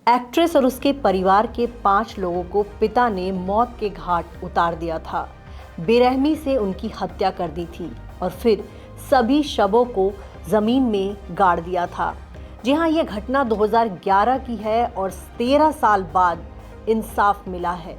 Actress और उसके परिवार के 5 लोगों को पिता ने मौत के घाट उतार दिया था। बेरहमी से उनकी हत्या कर दी थी और फिर सभी शवों को जमीन में गाड़ दिया था। जी हाँ, यह घटना 2011 की है और 13 साल बाद इंसाफ मिला है।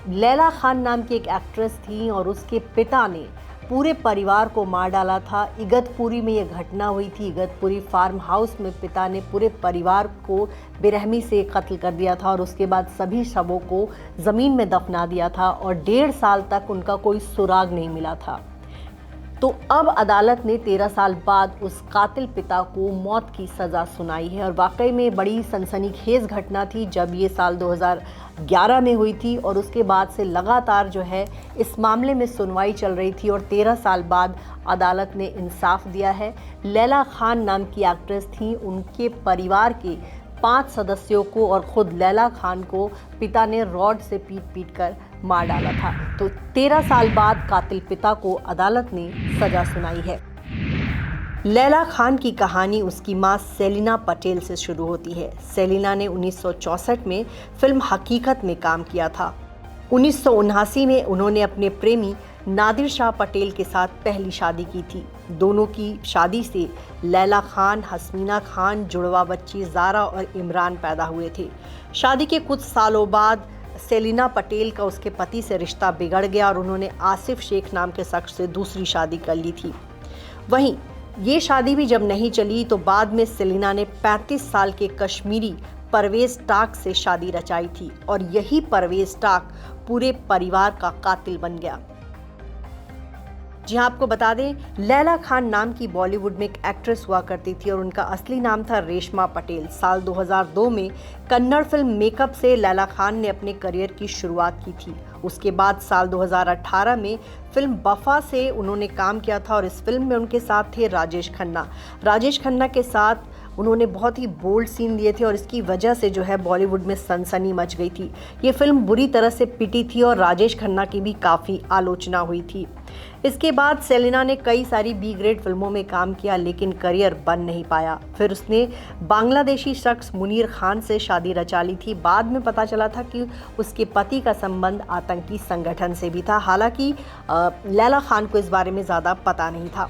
लैला खान नाम की एक एक्ट्रेस थी और उसके पिता ने पूरे परिवार को मार डाला था। इगतपुरी में यह घटना हुई थी। इगतपुरी फार्म हाउस में पिता ने पूरे परिवार को बेरहमी से कत्ल कर दिया था और उसके बाद सभी शवों को ज़मीन में दफना दिया था और 1.5 साल तक उनका कोई सुराग नहीं मिला था। तो अब अदालत ने 13 साल बाद उस कातिल पिता को मौत की सज़ा सुनाई है और वाकई में बड़ी सनसनीखेज घटना थी जब ये साल 2011 में हुई थी और उसके बाद से लगातार जो है इस मामले में सुनवाई चल रही थी और 13 साल बाद अदालत ने इंसाफ दिया है। लैला खान नाम की एक्ट्रेस थी, उनके परिवार के 5 सदस्यों को और खुद लैला खान को पिता ने रॉड से पीट कर मार डाला था। तो 13 साल बाद कातिल पिता को अदालत ने सजा सुनाई है। लैला खान की कहानी उसकी मां सेलिना पटेल से शुरू होती है। सेलिना ने 1964 में फिल्म हकीकत में काम किया था। 1979 में उन्होंने अपने प्रेमी नादिर शाह पटेल के साथ पहली शादी की थी। दोनों की शादी से लैला खान, हसमीना खान, जुड़वा बच्चे ज़ारा और इमरान पैदा हुए थे। शादी के कुछ सालों बाद सेलिना पटेल का उसके पति से रिश्ता बिगड़ गया और उन्होंने आसिफ शेख नाम के शख्स से दूसरी शादी कर ली थी। वहीं ये शादी भी जब नहीं चली तो बाद में सेलिना ने 35 साल के कश्मीरी परवेज टाक से शादी रचाई थी और यही परवेज टाक पूरे परिवार का कातिल बन गया। जी हाँ, आपको बता दें, लैला खान नाम की बॉलीवुड में एक एक्ट्रेस हुआ करती थी और उनका असली नाम था रेशमा पटेल। साल 2002 में कन्नड़ फिल्म मेकअप से लैला खान ने अपने करियर की शुरुआत की थी। उसके बाद साल 2018 में फिल्म वफा से उन्होंने काम किया था और इस फिल्म में उनके साथ थे राजेश खन्ना। राजेश खन्ना के साथ उन्होंने बहुत ही बोल्ड सीन दिए थे और इसकी वजह से जो है बॉलीवुड में सनसनी मच गई थी। ये फिल्म बुरी तरह से पिटी थी और राजेश खन्ना की भी काफ़ी आलोचना हुई थी। इसके बाद सेलिना ने कई सारी बी ग्रेड फिल्मों में काम किया लेकिन करियर बन नहीं पाया। फिर उसने बांग्लादेशी शख्स मुनीर खान से शादी रचा ली थी। बाद में पता चला था कि उसके पति का संबंध आतंकी संगठन से भी था। हालांकि लैला खान को इस बारे में ज़्यादा पता नहीं था।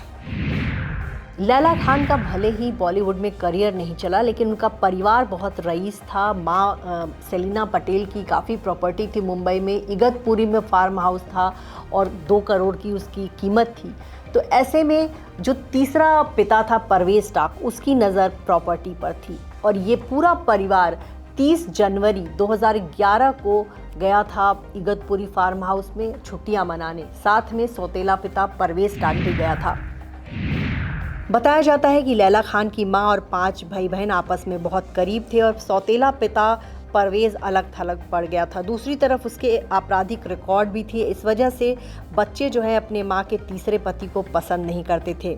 लैला खान का भले ही बॉलीवुड में करियर नहीं चला लेकिन उनका परिवार बहुत रईस था। माँ सेलिना पटेल की काफ़ी प्रॉपर्टी थी मुंबई में। इगतपुरी में फार्म हाउस था और 2 करोड़ की उसकी कीमत थी। तो ऐसे में जो तीसरा पिता था परवेज टाक, उसकी नज़र प्रॉपर्टी पर थी और ये पूरा परिवार 30 जनवरी 2011 को गया था इगतपुरी फार्म हाउस में छुट्टियाँ मनाने। साथ में सौतेला पिता परवेज टाक भी गया था। बताया जाता है कि लैला खान की मां और 5 भाई बहन आपस में बहुत करीब थे और सौतेला पिता परवेज अलग थलग पड़ गया था। दूसरी तरफ उसके आपराधिक रिकॉर्ड भी थी। इस वजह से बच्चे जो है अपने मां के तीसरे पति को पसंद नहीं करते थे।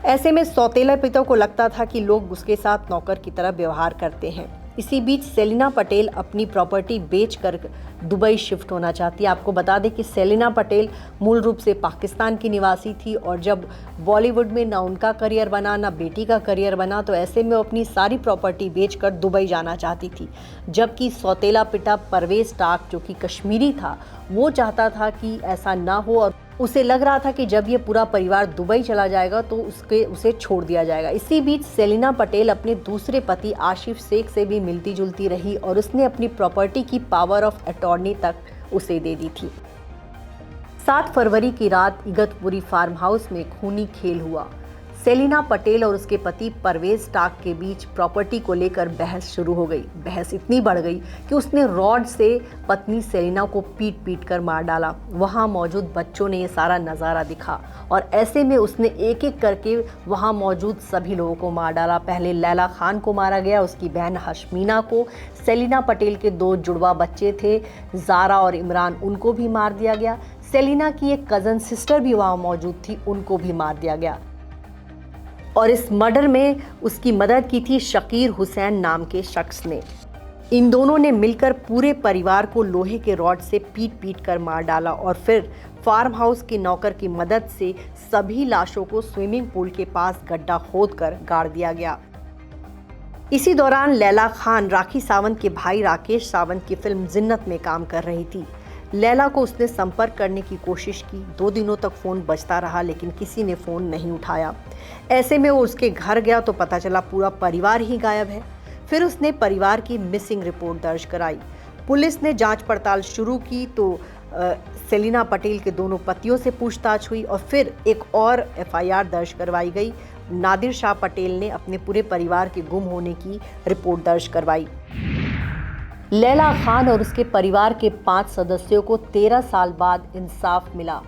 ऐसे में सौतेला पिता को लगता था कि लोग उसके साथ नौकर की तरह व्यवहार करते हैं। इसी बीच सेलिना पटेल अपनी प्रॉपर्टी बेचकर दुबई शिफ्ट होना चाहती है। आपको बता दें कि सेलिना पटेल मूल रूप से पाकिस्तान की निवासी थी और जब बॉलीवुड में ना उनका करियर बना ना बेटी का करियर बना तो ऐसे में वो अपनी सारी प्रॉपर्टी बेचकर दुबई जाना चाहती थी। जबकि सौतेला पिता परवेज टाक जो कि कश्मीरी था वो चाहता था कि ऐसा ना हो और उसे लग रहा था कि जब ये पूरा परिवार दुबई चला जाएगा तो उसे छोड़ दिया जाएगा। इसी बीच सेलिना पटेल अपने दूसरे पति आसिफ शेख से भी मिलती जुलती रही और उसने अपनी प्रॉपर्टी की पावर ऑफ अटॉर्नी तक उसे दे दी थी। 7 फरवरी की रात इगतपुरी फार्म हाउस में खूनी खेल हुआ। सेलिना पटेल और उसके पति परवेज टाक के बीच प्रॉपर्टी को लेकर बहस शुरू हो गई। बहस इतनी बढ़ गई कि उसने रॉड से पत्नी सेलिना को पीट कर मार डाला। वहां मौजूद बच्चों ने ये सारा नज़ारा दिखा और ऐसे में उसने एक एक करके वहां मौजूद सभी लोगों को मार डाला। पहले लैला खान को मारा गया, उसकी बहन हशमीना को, सेलिना पटेल के 2 जुड़वा बच्चे थे ज़ारा और इमरान, उनको भी मार दिया गया। सेलिना की एक कज़न सिस्टर भी वहाँ मौजूद थी, उनको भी मार दिया गया और इस मर्डर में उसकी मदद की थी शकीर हुसैन नाम के शख्स ने। इन दोनों ने मिलकर पूरे परिवार को लोहे के रॉड से पीट कर मार डाला और फिर फार्म हाउस के नौकर की मदद से सभी लाशों को स्विमिंग पूल के पास गड्ढा खोदकर गाड़ दिया गया। इसी दौरान लैला खान राखी सावंत के भाई राकेश सावंत की फिल्म जिन्नत में काम कर रही थी। लैला को उसने संपर्क करने की कोशिश की। 2 दिनों तक फ़ोन बजता रहा लेकिन किसी ने फ़ोन नहीं उठाया। ऐसे में वो उसके घर गया तो पता चला पूरा परिवार ही गायब है। फिर उसने परिवार की मिसिंग रिपोर्ट दर्ज कराई। पुलिस ने जांच पड़ताल शुरू की तो सेलिना पटेल के दोनों पतियों से पूछताछ हुई और फिर एक और एफआईआर दर्ज करवाई गई। नादिर शाह पटेल ने अपने पूरे परिवार के गुम होने की रिपोर्ट दर्ज करवाई। लैला खान और उसके परिवार के 5 सदस्यों को 13 साल बाद इंसाफ मिला।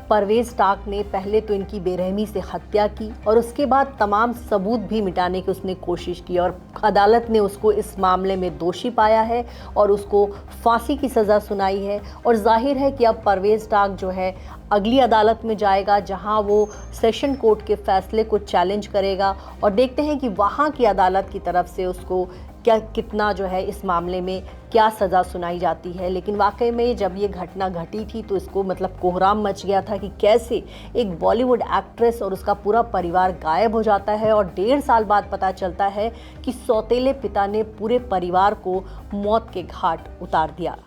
परवेज टाक ने पहले तो इनकी बेरहमी से हत्या की और उसके बाद तमाम सबूत भी मिटाने की उसने कोशिश की और अदालत ने उसको इस मामले में दोषी पाया है और उसको फांसी की सज़ा सुनाई है। और जाहिर है कि अब परवेज टाक जो है अगली अदालत में जाएगा जहां वो सेशन कोर्ट के फैसले को चैलेंज करेगा और देखते हैं कि वहां की अदालत की तरफ से उसको कितना जो है इस मामले में क्या सज़ा सुनाई जाती है। लेकिन वाकई में जब ये घटना घटी थी तो इसको मतलब कोहराम मच गया था कि कैसे एक बॉलीवुड एक्ट्रेस और उसका पूरा परिवार गायब हो जाता है और 1.5 साल बाद पता चलता है कि सौतेले पिता ने पूरे परिवार को मौत के घाट उतार दिया।